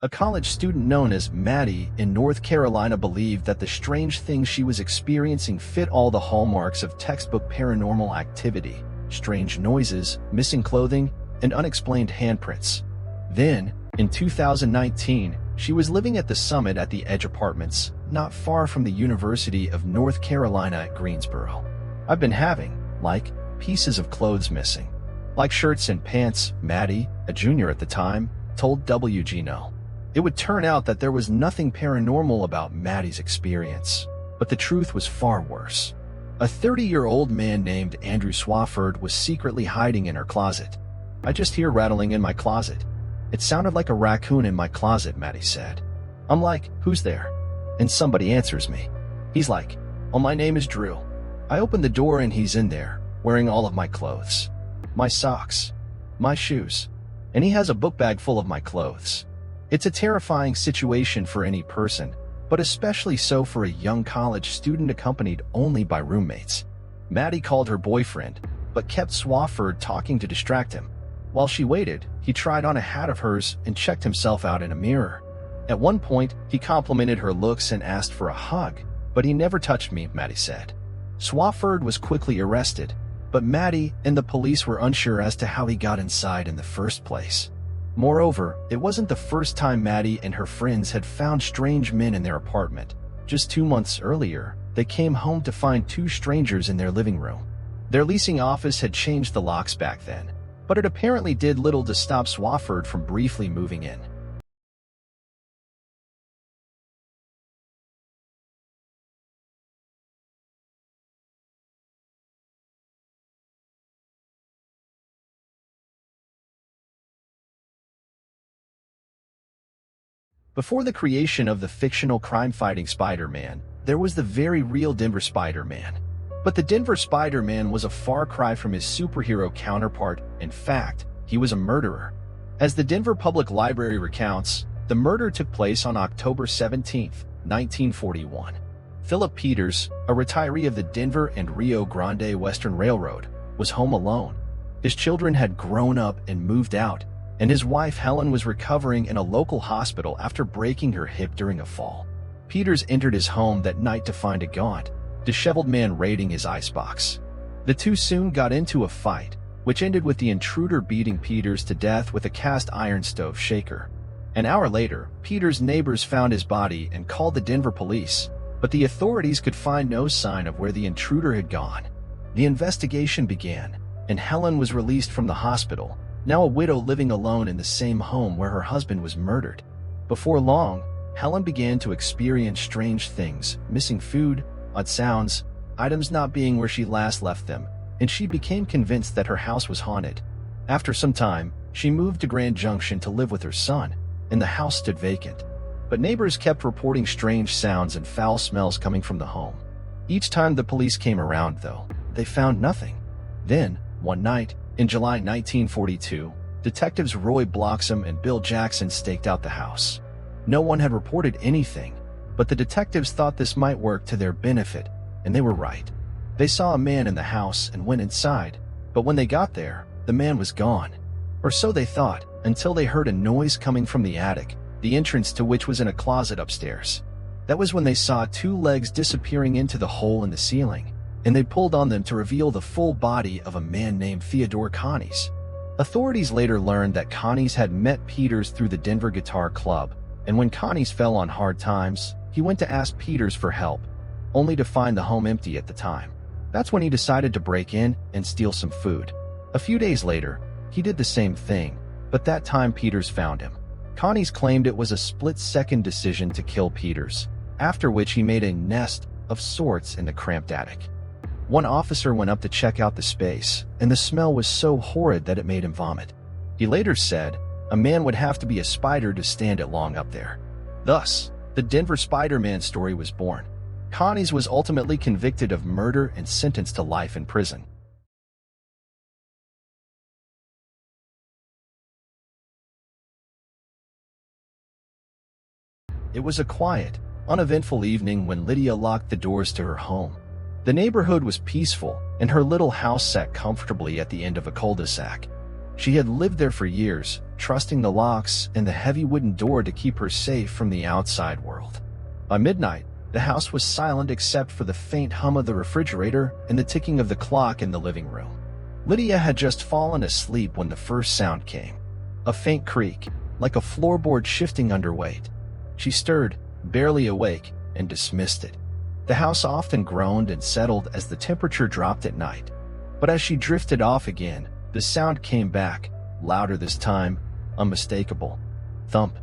A college student known as Maddie in North Carolina believed that the strange things she was experiencing fit all the hallmarks of textbook paranormal activity: strange noises, missing clothing, and unexplained handprints. Then, in 2019, she was living at the Summit at the Edge Apartments, not far from the University of North Carolina at Greensboro. "I've been having, pieces of clothes missing. Like shirts and pants," Maddie, a junior at the time, told WGNO. It would turn out that there was nothing paranormal about Maddie's experience, but the truth was far worse. A 30-year-old man named Andrew Swafford was secretly hiding in her closet. "I just hear rattling in my closet. It sounded like a raccoon in my closet," Maddie said. "I'm like, 'Who's there?' And somebody answers me. He's like, 'Oh, my name is Drew.' I open the door and he's in there, wearing all of my clothes. My socks. My shoes. And he has a book bag full of my clothes." It's a terrifying situation for any person, but especially so for a young college student accompanied only by roommates. Maddie called her boyfriend, but kept Swafford talking to distract him. While she waited, he tried on a hat of hers and checked himself out in a mirror. At one point, he complimented her looks and asked for a hug, but he never touched me, Maddie said. Swafford was quickly arrested, but Maddie and the police were unsure as to how he got inside in the first place. Moreover, it wasn't the first time Maddie and her friends had found strange men in their apartment. Just 2 months earlier, they came home to find 2 strangers in their living room. Their leasing office had changed the locks back then, but it apparently did little to stop Swafford from briefly moving in. Before the creation of the fictional crime-fighting Spider-Man, there was the very real Denver Spider-Man. But the Denver Spider-Man was a far cry from his superhero counterpart. In fact, he was a murderer. As the Denver Public Library recounts, the murder took place on October 17, 1941. Philip Peters, a retiree of the Denver and Rio Grande Western Railroad, was home alone. His children had grown up and moved out, and his wife Helen was recovering in a local hospital after breaking her hip during a fall. Peters entered his home that night to find a gaunt, disheveled man raiding his icebox. The two soon got into a fight, which ended with the intruder beating Peters to death with a cast iron stove shaker. An hour later, Peters' neighbors found his body and called the Denver police, but the authorities could find no sign of where the intruder had gone. The investigation began, and Helen was released from the hospital, now a widow living alone in the same home where her husband was murdered. Before long, Helen began to experience strange things: missing food, odd sounds, items not being where she last left them, and she became convinced that her house was haunted. After some time, she moved to Grand Junction to live with her son, and the house stood vacant. But neighbors kept reporting strange sounds and foul smells coming from the home. Each time the police came around, though, they found nothing. Then, one night, in July 1942, detectives Roy Bloxham and Bill Jackson staked out the house. No one had reported anything, but the detectives thought this might work to their benefit, and they were right. They saw a man in the house and went inside, but when they got there, the man was gone. Or so they thought, until they heard a noise coming from the attic, the entrance to which was in a closet upstairs. That was when they saw 2 legs disappearing into the hole in the ceiling, and they pulled on them to reveal the full body of a man named Theodore Connies. Authorities later learned that Connies had met Peters through the Denver Guitar Club, and when Connies fell on hard times, he went to ask Peters for help, only to find the home empty at the time. That's when he decided to break in and steal some food. A few days later, he did the same thing, but that time Peters found him. Connies claimed it was a split-second decision to kill Peters, after which he made a nest of sorts in the cramped attic. One officer went up to check out the space, and the smell was so horrid that it made him vomit. He later said, a man would have to be a spider to stand it long up there. Thus, the Denver Spider-Man story was born. Connies was ultimately convicted of murder and sentenced to life in prison. It was a quiet, uneventful evening when Lydia locked the doors to her home. The neighborhood was peaceful, and her little house sat comfortably at the end of a cul-de-sac. She had lived there for years, trusting the locks and the heavy wooden door to keep her safe from the outside world. By midnight, the house was silent except for the faint hum of the refrigerator and the ticking of the clock in the living room. Lydia had just fallen asleep when the first sound came. A faint creak, like a floorboard shifting under weight. She stirred, barely awake, and dismissed it. The house often groaned and settled as the temperature dropped at night. But as she drifted off again, the sound came back, louder this time, unmistakable. Thump.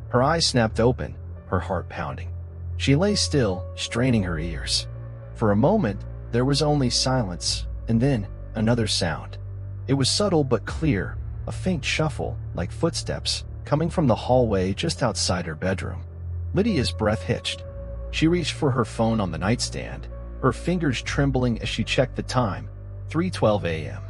Her eyes snapped open, her heart pounding. She lay still, straining her ears. For a moment, there was only silence, and then another sound. It was subtle but clear, a faint shuffle, like footsteps, coming from the hallway just outside her bedroom. Lydia's breath hitched. She reached for her phone on the nightstand, her fingers trembling as she checked the time, 3:12 a.m.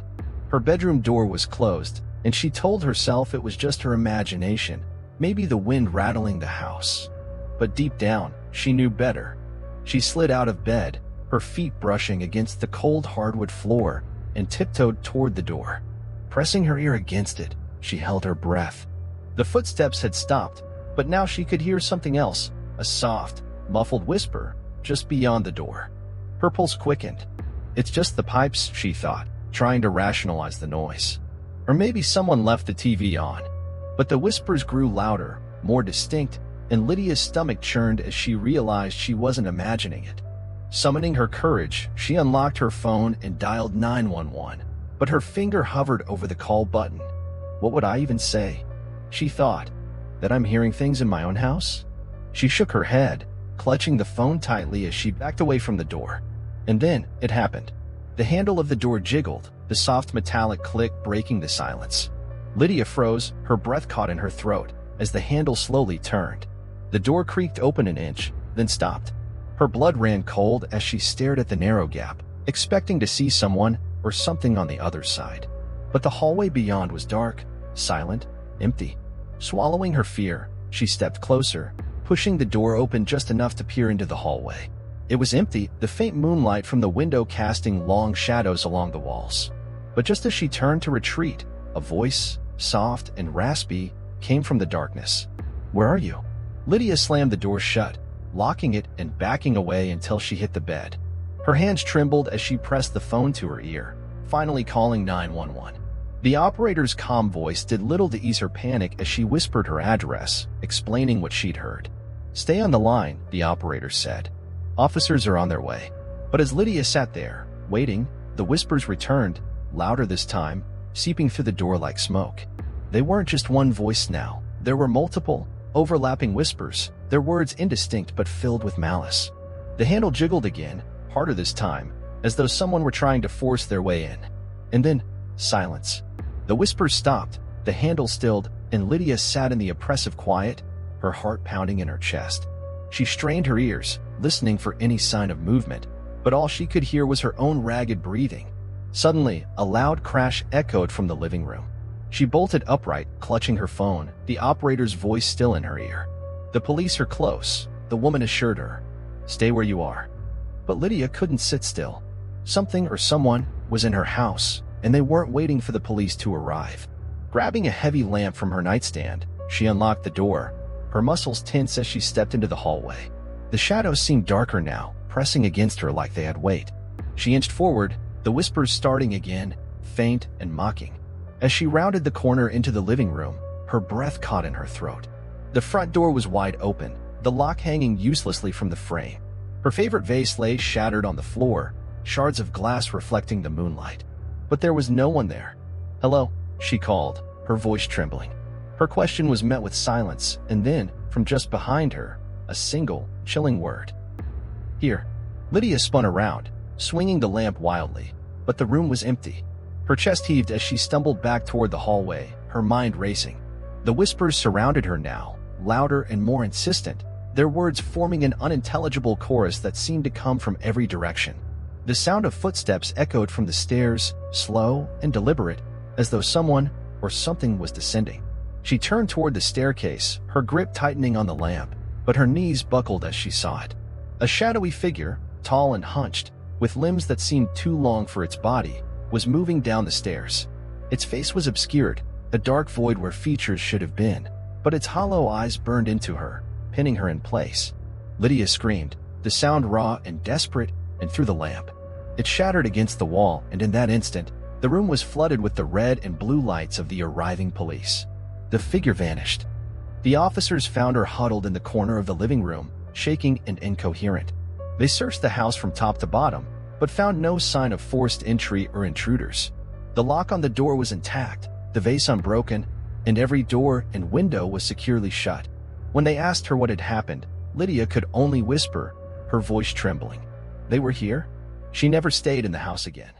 Her bedroom door was closed, and she told herself it was just her imagination, maybe the wind rattling the house. But deep down, she knew better. She slid out of bed, her feet brushing against the cold hardwood floor, and tiptoed toward the door. Pressing her ear against it, she held her breath. The footsteps had stopped, but now she could hear something else, a soft, muffled whisper, just beyond the door. Her pulse quickened. It's just the pipes, she thought, trying to rationalize the noise. Or maybe someone left the TV on. But the whispers grew louder, more distinct, and Lydia's stomach churned as she realized she wasn't imagining it. Summoning her courage, she unlocked her phone and dialed 911, but her finger hovered over the call button. What would I even say? She thought. That I'm hearing things in my own house? She shook her head, clutching the phone tightly as she backed away from the door. And then, it happened. The handle of the door jiggled, the soft metallic click breaking the silence. Lydia froze, her breath caught in her throat, as the handle slowly turned. The door creaked open an inch, then stopped. Her blood ran cold as she stared at the narrow gap, expecting to see someone or something on the other side. But the hallway beyond was dark, silent, empty. Swallowing her fear, she stepped closer, pushing the door open just enough to peer into the hallway. It was empty, the faint moonlight from the window casting long shadows along the walls. But just as she turned to retreat, a voice, soft and raspy, came from the darkness. "Where are you?" Lydia slammed the door shut, locking it and backing away until she hit the bed. Her hands trembled as she pressed the phone to her ear, finally calling 911. The operator's calm voice did little to ease her panic as she whispered her address, explaining what she'd heard. "Stay on the line," the operator said. "Officers are on their way." But as Lydia sat there, waiting, the whispers returned, louder this time, seeping through the door like smoke. They weren't just one voice now. There were multiple, overlapping whispers, their words indistinct but filled with malice. The handle jiggled again, harder this time, as though someone were trying to force their way in. And then, silence. The whispers stopped, the handle stilled, and Lydia sat in the oppressive quiet, her heart pounding in her chest. She strained her ears, listening for any sign of movement, but all she could hear was her own ragged breathing. Suddenly, a loud crash echoed from the living room. She bolted upright, clutching her phone, the operator's voice still in her ear. "The police are close," the woman assured her. "Stay where you are." But Lydia couldn't sit still. Something or someone was in her house, and they weren't waiting for the police to arrive. Grabbing a heavy lamp from her nightstand, she unlocked the door, her muscles tense as she stepped into the hallway. The shadows seemed darker now, pressing against her like they had weight. She inched forward, the whispers starting again, faint and mocking. As she rounded the corner into the living room, her breath caught in her throat. The front door was wide open, the lock hanging uselessly from the frame. Her favorite vase lay shattered on the floor, shards of glass reflecting the moonlight. But there was no one there. "Hello," she called, her voice trembling. Her question was met with silence, and then, from just behind her, a single, chilling word. "Here." Lydia spun around, swinging the lamp wildly, but the room was empty. Her chest heaved as she stumbled back toward the hallway, her mind racing. The whispers surrounded her now, louder and more insistent, their words forming an unintelligible chorus that seemed to come from every direction. The sound of footsteps echoed from the stairs, slow and deliberate, as though someone or something was descending. She turned toward the staircase, her grip tightening on the lamp, but her knees buckled as she saw it. A shadowy figure, tall and hunched, with limbs that seemed too long for its body, was moving down the stairs. Its face was obscured, a dark void where features should have been, but its hollow eyes burned into her, pinning her in place. Lydia screamed, the sound raw and desperate, and through the lamp. It shattered against the wall, and in that instant, the room was flooded with the red and blue lights of the arriving police. The figure vanished. The officers found her huddled in the corner of the living room, shaking and incoherent. They searched the house from top to bottom, but found no sign of forced entry or intruders. The lock on the door was intact, the vase unbroken, and every door and window was securely shut. When they asked her what had happened, Lydia could only whisper, her voice trembling. They were here? She never stayed in the house again.